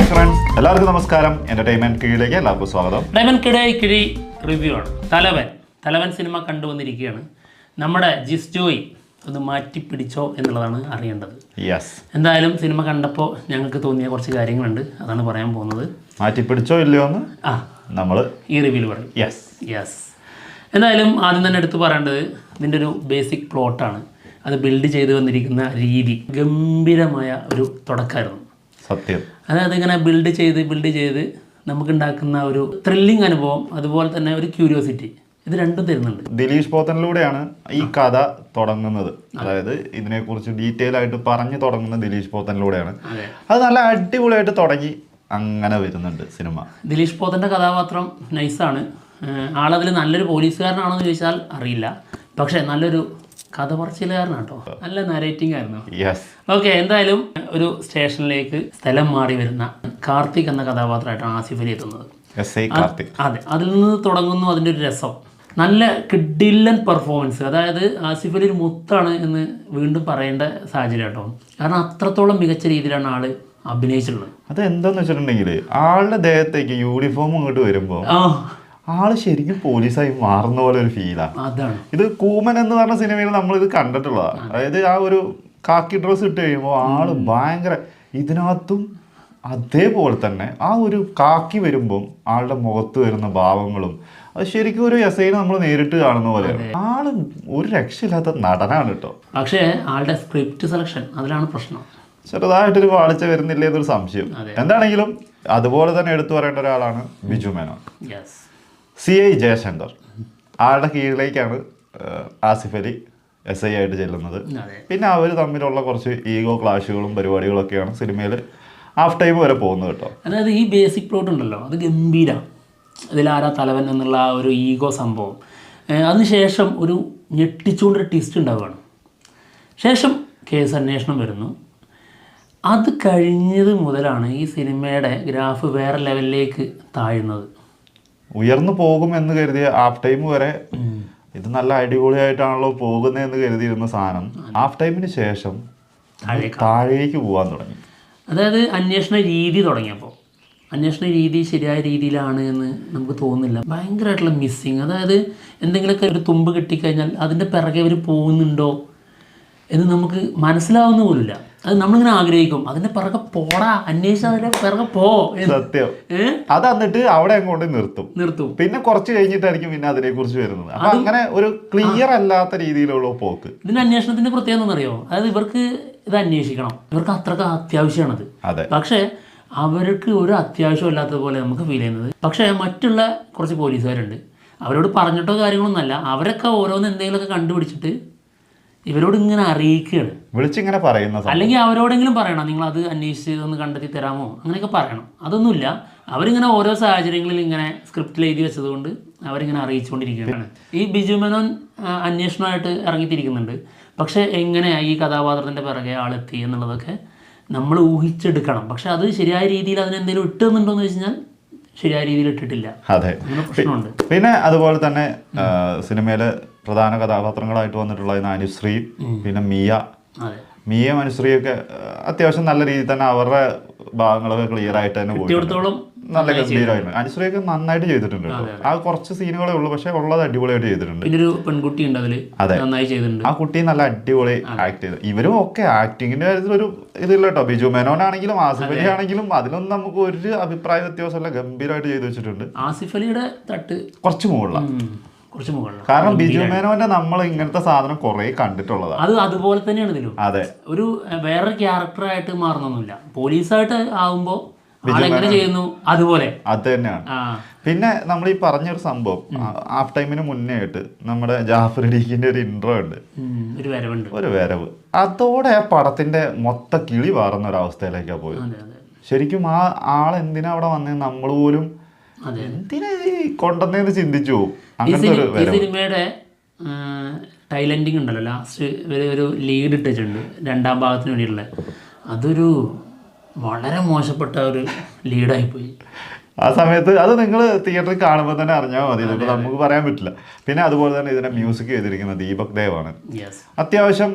Hi friends, എല്ലാവർക്കും നമസ്കാരം. Entertainment കിഴിയിലേക്ക് എല്ലാവർക്കും സ്വാഗതം. ഡയമണ്ട് കിഴി റിവ്യൂ ആണ്. തലവൻ സിനിമ കണ്ടുവന്നിരിക്കുകയാണ്. നമ്മുടെ ജിസ്റ്റോയി ഒന്ന് മാറ്റിപ്പിടിച്ചോ എന്നുള്ളതാണ് അറിയേണ്ടത്. യെസ്, എന്തായാലും സിനിമ കണ്ടപ്പോൾ ഞങ്ങൾക്ക് തോന്നിയ കുറച്ച് കാര്യങ്ങളുണ്ട്, അതാണ് പറയാൻ പോകുന്നത്. മാറ്റിപ്പിടിച്ചോ ഇല്ലയോ എന്ന് നമ്മൾ ഈ റിവ്യൂവിൽ പറയും. യെസ്. എന്തായാലും ആദ്യം തന്നെ എടുത്ത് പറയേണ്ടത് ഇതിൻ്റെ ഒരു ബേസിക് പ്ലോട്ടാണ്. അത് ബിൽഡ് ചെയ്ത് വന്നിരിക്കുന്ന രീതി ഗംഭീരമായ ഒരു തുടക്കമായിരുന്നു. സത്യം. അതായത് ഇങ്ങനെ ബിൽഡ് ചെയ്ത് നമുക്കുണ്ടാക്കുന്ന ഒരു ത്രില്ലിംഗ് അനുഭവം, അതുപോലെ തന്നെ ഒരു ക്യൂരിയോസിറ്റി, ഇത് രണ്ടും തരുന്നുണ്ട്. ദിലീഷ് പോത്തനിലൂടെയാണ് ഈ കഥ തുടങ്ങുന്നത്. അതായത് ഇതിനെക്കുറിച്ച് ഡീറ്റെയിൽ ആയിട്ട് പറഞ്ഞു തുടങ്ങുന്ന ദിലീഷ് പോത്തനിലൂടെയാണ്. അത് നല്ല അടിപൊളിയായിട്ട് തുടങ്ങി അങ്ങനെ വരുന്നുണ്ട് സിനിമ. ദിലീഷ് പോത്തൻ്റെ കഥാപാത്രം നൈസാണ്. ആളതിൽ നല്ലൊരു പോലീസുകാരനാണോ എന്ന് ചോദിച്ചാൽ അറിയില്ല, പക്ഷേ നല്ലൊരു കഥ പറച്ചിലുകാരനാണ് കേട്ടോ. നല്ല നരേറ്റിംഗ് ആയിരുന്നു. ഓക്കെ, എന്തായാലും ഒരു സ്റ്റേഷനിലേക്ക് സ്ഥലം മാറി വരുന്ന കാർത്തിക് എന്ന കഥാപാത്രമായിട്ടാണ് ആസിഫ് അലി എത്തുന്നത്. അതെ, അതിൽ നിന്ന് തുടങ്ങുന്നു അതിൻ്റെ ഒരു രസം. നല്ല കിഡില്ലൻ പെർഫോമൻസ്. അതായത് ആസിഫ് അലി ഒരു മുത്താണ് എന്ന് വീണ്ടും പറയേണ്ട സാഹചര്യം കേട്ടോ. കാരണം അത്രത്തോളം മികച്ച രീതിയിലാണ് ആള് അഭിനയിച്ചിട്ടുള്ളത്. അത് എന്താന്ന് വെച്ചിട്ടുണ്ടെങ്കിൽ ആളുടെ ദേഹത്തേക്ക് യൂണിഫോം ഇങ്ങോട്ട് വരുമ്പോൾ ആള് ശരിക്കും പോലീസായി മാറുന്ന പോലെ ഒരു ഫീലാണ്. അതാണ് ഇത് കൂമൻ എന്ന് പറഞ്ഞ സിനിമയിൽ നമ്മളിത് കണ്ടിട്ടുള്ളതാണ്. അതായത് ആ ഒരു കാക്കി ഡ്രസ്സ് ഇട്ട് കഴിയുമ്പോൾ ആള് ഭയങ്കര, ഇതിനകത്തും അതേപോലെ തന്നെ ആ ഒരു കാക്കി വരുമ്പം ആളുടെ മുഖത്ത് വരുന്ന ഭാവങ്ങളും അത് ശരിക്കും ഒരു എസ്ഐനെ നമ്മൾ നേരിട്ട് കാണുന്ന പോലെയാണ്. ആള് ഒരു രക്ഷയില്ലാത്ത നടനാണ് കേട്ടോ. പക്ഷേ ആളുടെ സ്ക്രിപ്റ്റ് സെലക്ഷൻ, അതിലാണ് പ്രശ്നം. ചെറുതായിട്ടൊരു വാളിച്ച വരുന്നില്ലേ എന്നൊരു സംശയം. എന്താണെങ്കിലും അതുപോലെ തന്നെ എടുത്തു പറയേണ്ട ഒരാളാണ് ബിജു മേനോൻ. CI ജയശങ്കർ. ആളുടെ കീഴിലേക്കാണ് ആസിഫ് അലി SI ആയിട്ട് ചെല്ലുന്നത്. പിന്നെ അവർ തമ്മിലുള്ള കുറച്ച് ഈഗോ ക്ലാഷുകളും പരിപാടികളൊക്കെയാണ് സിനിമയിൽ ഹാഫ് ടൈം വരെ പോകുന്നത് കേട്ടോ. അതായത് ഈ ബേസിക് പ്ലോട്ട് ഉണ്ടല്ലോ, അത് ഗംഭീര. ഇതിലാരാ തലവൻ എന്നുള്ള ആ ഒരു ഈഗോ സംഭവം. അതിനുശേഷം ഒരു ഞെട്ടിച്ചുകൊണ്ടൊരു ട്വിസ്റ്റ് ഉണ്ടാവുകയാണ്. ശേഷം കേസ് അന്വേഷണം വരുന്നു. അത് കഴിഞ്ഞത് മുതലാണ് ഈ സിനിമയുടെ ഗ്രാഫ് വേറെ ലെവലിലേക്ക് താഴുന്നത്. ഉയർന്നു പോകുമെന്ന് കരുതിയ ഹാഫ് ടൈം വരെ ഇത് നല്ല അടിപൊളിയായിട്ടാണല്ലോ പോകുന്നതെന്ന് കരുതിയിരുന്ന സാധനം ഹാഫ് ടൈമിന് ശേഷം താഴേക്ക് പോകാൻ തുടങ്ങി. അതായത് അന്വേഷണ രീതി തുടങ്ങിയപ്പോൾ അന്വേഷണ രീതി ശരിയായ രീതിയിലാണ് എന്ന് നമുക്ക് തോന്നുന്നില്ല. ഭയങ്കരമായിട്ടുള്ള മിസ്സിങ്. അതായത് എന്തെങ്കിലുമൊക്കെ ഒരു തുമ്പ് കിട്ടിക്കഴിഞ്ഞാൽ അതിൻ്റെ പിറകെ അവർ പോകുന്നുണ്ടോ എന്ന് നമുക്ക് മനസ്സിലാവുന്ന പോലില്ല. അത് നമ്മളിങ്ങനെ ആഗ്രഹിക്കും, അതിന്റെ പിറകെ പോടാ, അന്വേഷിച്ച് അതിന്റെ പിറകെ പോ. സത്യം. അത് എന്നിട്ട് അവിടെ അങ്ങോട്ട് നിർത്തും. പിന്നെ കുറച്ച് കഴിഞ്ഞിട്ടായിരിക്കും പിന്നെ അതിനെ കുറിച്ച് വരുന്നത്. അപ്പൊ അങ്ങനെ ഒരു ക്ലിയർ അല്ലാത്ത രീതിയിലുള്ള പോക്ക്. ഇതിന്റെ അന്വേഷണത്തിന്റെ പ്രത്യേകത എന്താണെന്നറിയോ? അതായത് ഇവർക്ക് ഇത് അന്വേഷിക്കണം, ഇവർക്ക് അത്രക്ക് അത്യാവശ്യമാണത്. പക്ഷെ അവർക്ക് ഒരു അത്യാവശ്യം ഇല്ലാത്തതുപോലെ നമുക്ക് ഫീൽ ചെയ്യുന്നത്. പക്ഷെ മറ്റുള്ള കുറച്ച് പോലീസുകാരുണ്ട്, അവരോട് പറഞ്ഞിട്ടോ കാര്യങ്ങളൊന്നുമല്ല, അവരൊക്കെ ഓരോന്ന് എന്തെങ്കിലുമൊക്കെ കണ്ടുപിടിച്ചിട്ട് ഇവരോട് ഇങ്ങനെ അറിയിക്കുകയാണ്, വിളിച്ചിങ്ങനെ പറയുന്നത്. അല്ലെങ്കിൽ അവരോടെങ്കിലും പറയണം, നിങ്ങൾ അത് അന്വേഷിച്ച് ഒന്ന് കണ്ടെത്തി തരാമോ, അങ്ങനെയൊക്കെ പറയണം. അതൊന്നുമില്ല. അവരിങ്ങനെ ഓരോ സാഹചര്യങ്ങളിൽ ഇങ്ങനെ സ്ക്രിപ്റ്റിൽ എഴുതി വെച്ചതുകൊണ്ട് അവരിങ്ങനെ അറിയിച്ചുകൊണ്ടിരിക്കുകയാണ്. ഈ ബിജു മേനോൻ അന്വേഷണമായിട്ട് ഇറങ്ങിത്തിരിക്കുന്നുണ്ട്. പക്ഷേ എങ്ങനെയാണ് ഈ കഥാപാത്രത്തിൻ്റെ പിറകെ ആളെത്തി എന്നുള്ളതൊക്കെ നമ്മൾ ഊഹിച്ചെടുക്കണം. പക്ഷെ അത് ശരിയായ രീതിയിൽ അതിനെന്തെങ്കിലും ഇട്ടുന്നുണ്ടോ എന്ന് വെച്ച് കഴിഞ്ഞാൽ ശരിയായ രീതിയിൽ ഇട്ടിട്ടില്ല. അതെ, പ്രശ്നമുണ്ട്. പിന്നെ അതുപോലെ തന്നെ സിനിമയില് പ്രധാന കഥാപാത്രങ്ങളായിട്ട് വന്നിട്ടുള്ള അനുശ്രീ, പിന്നെ മിയ അനുശ്രീയൊക്കെ അത്യാവശ്യം നല്ല രീതിയിൽ തന്നെ അവരുടെ ഭാഗങ്ങളൊക്കെ ക്ലിയർ ആയിട്ട് തന്നെ പോയി. നല്ല ഗംഭീരമായിരുന്നു. അനുശ്രീയൊക്കെ നന്നായിട്ട് ചെയ്തിട്ടുണ്ട്. ആ കുറച്ച് സീനുകളേ ഉള്ളൂ, പക്ഷെ ഉള്ളത് അടിപൊളിയായിട്ട് ചെയ്തിട്ടുണ്ട്. പിന്നെ ഒരു പെൺകുട്ടി ഉണ്ട് അതില്, നന്നായി ചെയ്തിട്ടുണ്ട്. ആ കുട്ടി നല്ല അടിപൊളി ആക്ട് ചെയ്തു. ഇവരും ഒക്കെ ആക്ടിങ്ങിന്റെ കാര്യത്തിൽ ഒരു ഇതില്ല കേട്ടോ. ബിജു മേനോൻ ആണെങ്കിലും ആസിഫ് അലി ആണെങ്കിലും അതിലൊന്നും നമുക്ക് ഒരു അഭിപ്രായ വ്യത്യാസമല്ല, ഗംഭീരമായിട്ട് ചെയ്തു വെച്ചിട്ടുണ്ട്. ആസിഫ് അലിയുടെ തട്ട് കുറച്ച് മുകളിലാണ്. കാരണം ബിജു മേനോന്റെ നമ്മൾ ഇങ്ങനത്തെ സാധനം കുറെ കണ്ടിട്ടുള്ളതാണ്. അത് അതുപോലെ തന്നെയാണ് ഇതിലും. അതെ, ഒരു വേറൊരു ക്യാരക്ടറായിട്ട് മാറുന്നൊന്നുമില്ല. പോലീസായിട്ട് ആവുമ്പോ എങ്ങനെ ചെയ്യുന്നു അതുപോലെ അത് തന്നെയാണ്. പിന്നെ നമ്മൾ ഈ പറഞ്ഞൊരു സംഭവം ഹാഫ് ടൈമിന് മുന്നേ ആയിട്ട് നമ്മുടെ ജാഫർ ഇടീക്കിന്റെ ഒരു ഇൻട്രോ ഉണ്ട്, ഒരു വരവ്. അതോടെ ആ പടത്തിന്റെ മൊത്ത കിളി മാറുന്ന ഒരു അവസ്ഥയിലേക്കാണ് പോയത്. ശരിക്കും ആ ആളെന്തിനാ അവിടെ വന്നത് നമ്മൾ പോലും എന്തിനാ കൊണ്ടുവന്നേന്ന് ചിന്തിച്ചു പോകും. ഈ സിനിമയുടെ ടൈലൻഡിങ് ഉണ്ടല്ലോ, ലാസ്റ്റ് ഒരു ലീഡ് ഇട്ടിട്ടുണ്ട് രണ്ടാം ഭാഗത്തിന് വേണ്ടിയിട്ടുള്ള, അതൊരു വളരെ മോശപ്പെട്ട ഒരു ലീഡായിപ്പോയി. ആ സമയത്ത് അത് നിങ്ങൾ തിയേറ്ററിൽ കാണുമ്പോൾ തന്നെ അറിഞ്ഞാൽ മതി, ഇതൊക്കെ നമുക്ക് പറയാൻ പറ്റില്ല. പിന്നെ അതുപോലെ തന്നെ ഇതിന്റെ മ്യൂസിക് ചെയ്തിരിക്കുന്നത് ദീപക് ദേവാണ്. അത്യാവശ്യം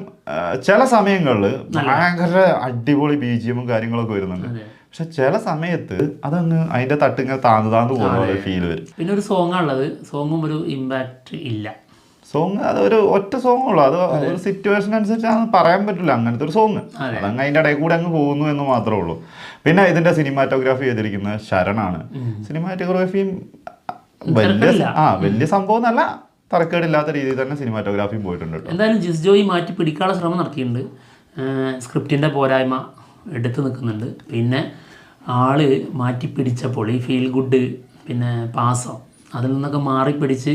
ചില സമയങ്ങളിൽ ഭയങ്കര അടിപൊളി BGM കാര്യങ്ങളൊക്കെ വരുന്നുണ്ട്. പക്ഷെ ചില സമയത്ത് അതങ്ങ് അതിന്റെ തട്ടിങ്ങനെ താന്നു പോകുന്ന ഫീൽ വരും. പിന്നെ ഒരു സോങ്ങാണുള്ളത്, സോങ്ങും ഒരു ഇമ്പാക്റ്റ് ഇല്ല. സോങ് അതൊരു ഒറ്റ സോങ് ഉള്ളു, അത് ഒരു സിറ്റുവേഷൻ അനുസരിച്ചാണ് പറയാൻ പറ്റില്ല. അങ്ങനത്തെ ഒരു സോങ് അതങ്ങ് അതിന്റെ ഇടയിൽ കൂടെ അങ്ങ് പോകുന്നു എന്ന് മാത്രമേ ഉള്ളൂ. പിന്നെ ഇതിന്റെ സിനിമാറ്റോഗ്രാഫി ചെയ്തിരിക്കുന്നത് ശരണാണ്. സിനിമാറ്റോഗ്രാഫിയും വലിയ സംഭവം എന്നല്ല, തറക്കേടില്ലാത്ത രീതിയിൽ തന്നെ സിനിമാറ്റോഗ്രാഫിയും പോയിട്ടുണ്ട്. എന്തായാലും ജിസ് ജോയി മാറ്റി പിടിക്കാനുള്ള ശ്രമം നടത്തിയിട്ടുണ്ട്. സ്ക്രിപ്റ്റിൻ്റെ പോരായ്മ എടുത്തു നിൽക്കുന്നുണ്ട്. പിന്നെ ആള് മാറ്റി പിടിച്ചപ്പോൾ ഈ ഫീൽ ഗുഡ് പിന്നെ പാസം അതിൽ നിന്നൊക്കെ മാറിപ്പിടിച്ച്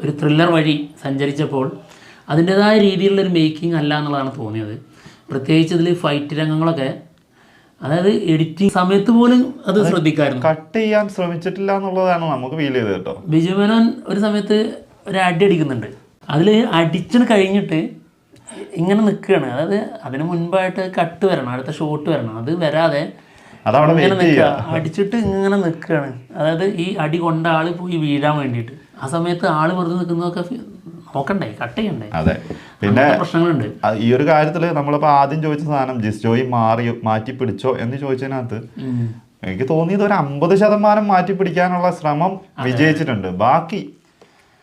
ഒരു ത്രില്ലർ വഴി സഞ്ചരിച്ചപ്പോൾ അതിൻ്റെതായ രീതിയിലുള്ളൊരു മേക്കിംഗ് അല്ല എന്നുള്ളതാണ് തോന്നിയത്. പ്രത്യേകിച്ച് ഇതിൽ ഫൈറ്റ് രംഗങ്ങളൊക്കെ, അതായത് എഡിറ്റിംഗ് സമയത്ത് പോലും അത് ശ്രദ്ധിക്കായിരുന്നു. കട്ട് ചെയ്യാൻ ശ്രമിച്ചിട്ടില്ല എന്നുള്ളതാണ് നമുക്ക് ഫീൽ ചെയ്തത് കേട്ടോ. ബിജു മേനോൻ ഒരു സമയത്ത് ഒരു അടി അടിക്കുന്നുണ്ട്, അതിൽ അടിച്ചിന് കഴിഞ്ഞിട്ട് ഇങ്ങനെ നിൽക്കുകയാണ്. അതായത് അതിന് മുൻപായിട്ട് കട്ട് വരണം, അടുത്ത ഷോട്ട് വരണം, അത് വരാതെ ഇങ്ങനെ നിൽക്കുക, അടിച്ചിട്ട് ഇങ്ങനെ നിൽക്കുകയാണ്. അതായത് ഈ അടി കൊണ്ട ആള് പോയി വീഴാൻ വേണ്ടിയിട്ട്. ആ സമയത്ത് ആള് വെറുതെ നിൽക്കുന്നതൊക്കെ നോക്കണ്ടേ, കട്ട് ചെയ്യണ്ടേ. അതെ, പിന്നെ പ്രശ്നങ്ങളുണ്ട് ഈ ഒരു കാര്യത്തിൽ. നമ്മളിപ്പോൾ ആദ്യം ചോദിച്ച സാധനം ജിസ് ജോയി മാറ്റി പിടിച്ചോ എന്ന് ചോദിച്ചതിനകത്ത് എനിക്ക് തോന്നിയത് ഒരു 50% മാറ്റി പിടിക്കാനുള്ള ശ്രമം വിജയിച്ചിട്ടുണ്ട്. ബാക്കി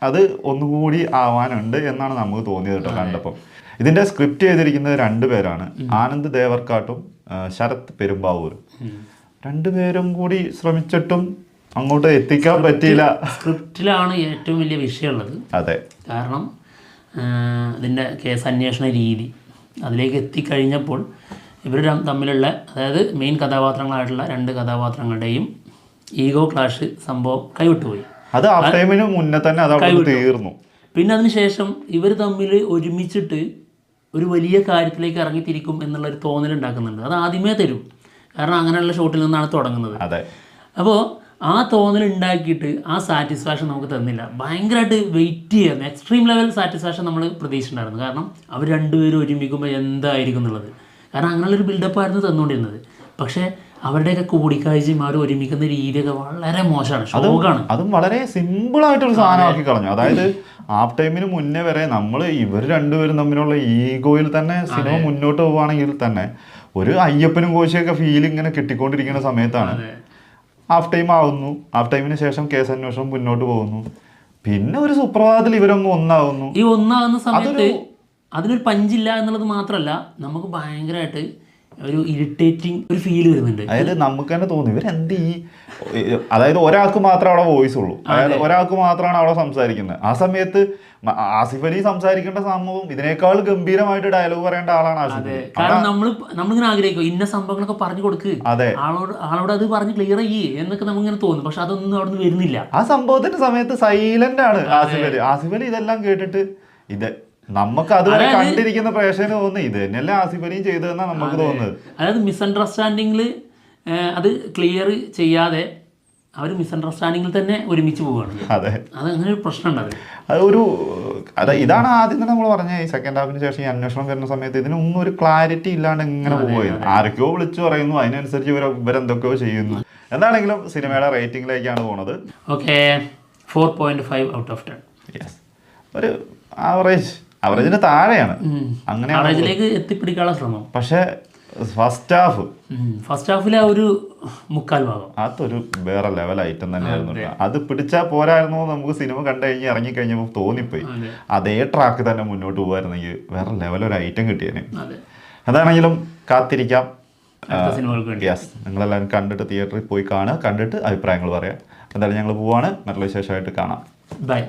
അത് ഒന്നുകൂടി ആവാനുണ്ട് എന്നാണ് നമുക്ക് തോന്നിയത് കേട്ടോ കണ്ടപ്പോൾ. ഇതിന്റെ സ്ക്രിപ്റ്റ് ചെയ്തിരിക്കുന്നത് 2 പേരാണ്, ആനന്ദ് ദേവർക്കാട്ടും ശരത് പെരുമ്പാവൂരും. 2 പേരും കൂടി ശ്രമിച്ചിട്ടും അങ്ങോട്ട് എത്തിക്കാൻ പറ്റിയില്ല. സ്ക്രിപ്റ്റിലാണ് ഏറ്റവും വലിയ വിഷയമുള്ളത്. അതെ, കാരണം ഇതിൻ്റെ കേസ് അന്വേഷണ രീതി അതിലേക്ക് എത്തിക്കഴിഞ്ഞപ്പോൾ ഇവർ തമ്മിലുള്ള, അതായത് മെയിൻ കഥാപാത്രങ്ങളായിട്ടുള്ള 2 കഥാപാത്രങ്ങളുടെയും ഈഗോ ക്ലാഷ് സംഭവം കൈവിട്ടുപോയി. അത് ആ ടൈമിന് മുന്നേ തന്നെ അത് തീർന്നു. പിന്നെ അതിനുശേഷം ഇവർ തമ്മിൽ ഒരുമിച്ചിട്ട് ഒരു വലിയ കാര്യത്തിലേക്ക് ഇറങ്ങിത്തിരിക്കും എന്നുള്ളൊരു തോന്നലുണ്ടാക്കുന്നുണ്ട്. അത് ആദ്യമേ തരും, കാരണം അങ്ങനെയുള്ള ഷോട്ടിൽ നിന്നാണ് തുടങ്ങുന്നത്. അപ്പോൾ ആ തോന്നൽ ഉണ്ടാക്കിയിട്ട് ആ സാറ്റിസ്ഫാക്ഷൻ നമുക്ക് തന്നില്ല. ഭയങ്കരമായിട്ട് വെയിറ്റ് ചെയ്യായിരുന്നു, എക്സ്ട്രീം ലെവൽ സാറ്റിസ്ഫാക്ഷൻ നമ്മൾ പ്രതീക്ഷിച്ചിട്ടുണ്ടായിരുന്നു. കാരണം അവർ 2 പേരും ഒരുമിക്കുമ്പോൾ എന്തായിരിക്കും എന്നുള്ളത്, കാരണം അങ്ങനെയുള്ളൊരു ബിൽഡപ്പായിരുന്നു തന്നുകൊണ്ടിരുന്നത്. പക്ഷേ അവരുടെയൊക്കെ കൂടിക്കാഴ്ചയും അവർ ഒരുമിക്കുന്ന രീതിയൊക്കെ വളരെ മോശമാണ്, ഷോക്കാണ്. അതും വളരെ സിമ്പിളായിട്ടൊരു സാധനമാക്കി കളഞ്ഞു. അതായത് ഹാഫ് ടൈമിന് മുന്നേ വരെ നമ്മൾ ഇവർ 2 പേരും തമ്മിലുള്ള ഈഗോയിൽ തന്നെ സിനിമ മുന്നോട്ട് പോവുകയാണെങ്കിൽ തന്നെ ഒരു അയ്യപ്പനും കോശിയൊക്കെ ഫീൽ ഇങ്ങനെ കിട്ടിക്കൊണ്ടിരിക്കുന്ന സമയത്താണ് ഹാഫ് ടൈം ആവുന്നു. ഹാഫ് ടൈമിന് ശേഷം കേസ് അന്വേഷണം മുന്നോട്ട് പോകുന്നു. പിന്നെ ഒരു സുപ്രഭാതത്തിൽ ഇവരൊന്ന് ഒന്നാവുന്നു. ഈ ഒന്നാവുന്ന സമയത്ത് അതിനൊരു പഞ്ചില്ല എന്നുള്ളത് മാത്രമല്ല, നമുക്ക് ഭയങ്കരമായിട്ട് ഒരു ഇറിറ്റേറ്റിംഗ് ഒരു ഫീൽ വരുന്നുണ്ട്. അതായത് നമുക്ക് തന്നെ തോന്നി ഇവരെന്ത് അതായത് ഒരാൾക്ക് മാത്രമേ അവിടെ വോയിസ് ഉള്ളൂ, അതായത് ഒരാൾക്ക് മാത്രമാണ് അവിടെ സംസാരിക്കുന്നത്. ആ സമയത്ത് ആസിഫ് അലി സംസാരിക്കേണ്ട സംഭവം ഇതിനേക്കാൾ ഗംഭീരമായിട്ട് ഡയലോഗ് പറയേണ്ട ആളാണ് ആസിഫ് അലി. കാരണം നമ്മളിങ്ങനെ ആഗ്രഹിക്കും ഇന്ന സംഭവങ്ങളൊക്കെ പറഞ്ഞു കൊടുക്ക്, ആളോട് അത് പറഞ്ഞ് ക്ലിയർ ചെയ്യേ എന്നൊക്കെ നമുക്കിങ്ങനെ തോന്നും. പക്ഷെ അതൊന്നും അവിടെ നിന്ന് വരുന്നില്ല. ആ സംഭവത്തിന്റെ സമയത്ത് സൈലന്റ് ആണ് ആസിഫ് അലി. ആസിഫ് അലി ഇതെല്ലാം കേട്ടിട്ട് നമുക്ക് അതുവരെ കണ്ടിരിക്കുന്ന പ്രേക്ഷകന് തോന്നുന്നു ഇത് തന്നെയല്ലേ ആസിഫ് അലിയും ചെയ്തതെന്നാണ് നമുക്ക് തോന്നുന്നത്. അതായത് മിസ്അണ്ടർസ്റ്റാൻഡിങ്ങിൽ അത് ക്ലിയർ ചെയ്യാതെ അവർ മിസ്അണ്ടർസ്റ്റാൻഡിങ്ങിൽ തന്നെ ഒരുമിച്ച് പോവുകയാണ്. അതെ, അത് അങ്ങനെ ഒരു പ്രശ്നമുണ്ട്. ഇതാണ് ആദ്യം തന്നെ നമ്മൾ പറഞ്ഞ ഈ സെക്കൻഡ് ഹാഫിന് ശേഷം ഈ അന്വേഷണം വരുന്ന സമയത്ത് ഇതിനൊന്നും ഒരു ക്ലാരിറ്റി ഇല്ലാണ്ട് ഇങ്ങനെ പോവുകയായിരുന്നു. ആരൊക്കെയോ വിളിച്ചു പറയുന്നു, അതിനനുസരിച്ച് ഇവരെന്തൊക്കെയോ ചെയ്യുന്നു. എന്താണെങ്കിലും സിനിമയുടെ റേറ്റിംഗിലേക്കാണ് പോകുന്നത്. Okay, 4.5 out of 10. യെസ്, ഒരു ആവറേജിന് താഴെയാണ്. അങ്ങനെ ആവറേജിലേക്ക് എത്തിപ്പിടിക്കാനുള്ള ശ്രമം. പക്ഷെ ഫസ്റ്റ് ഹാഫിലെ ഒരു 3/4 ഭാഗം അതൊരു വേറെ ലെവൽ ഐറ്റം തന്നെയായിരുന്നു. അത് പിടിച്ചാൽ പോരായിരുന്നു നമുക്ക് സിനിമ കണ്ടു കഴിഞ്ഞ് ഇറങ്ങിക്കഴിഞ്ഞപ്പോൾ തോന്നിപ്പോയി. അതേ ട്രാക്ക് തന്നെ മുന്നോട്ട് പോകുമായിരുന്നെങ്കിൽ വേറെ ലെവൽ ഒരു ഐറ്റം കിട്ടിയേനെ. അതാണെങ്കിലും കാത്തിരിക്കാം. യെസ്, നിങ്ങളെല്ലാവരും കണ്ടിട്ട് തിയേറ്ററിൽ പോയി കാണുക, കണ്ടിട്ട് അഭിപ്രായങ്ങൾ പറയാം. എന്തായാലും ഞങ്ങൾ പോവാണ്, നല്ല വിശേഷമായിട്ട് കാണാം. ബൈ.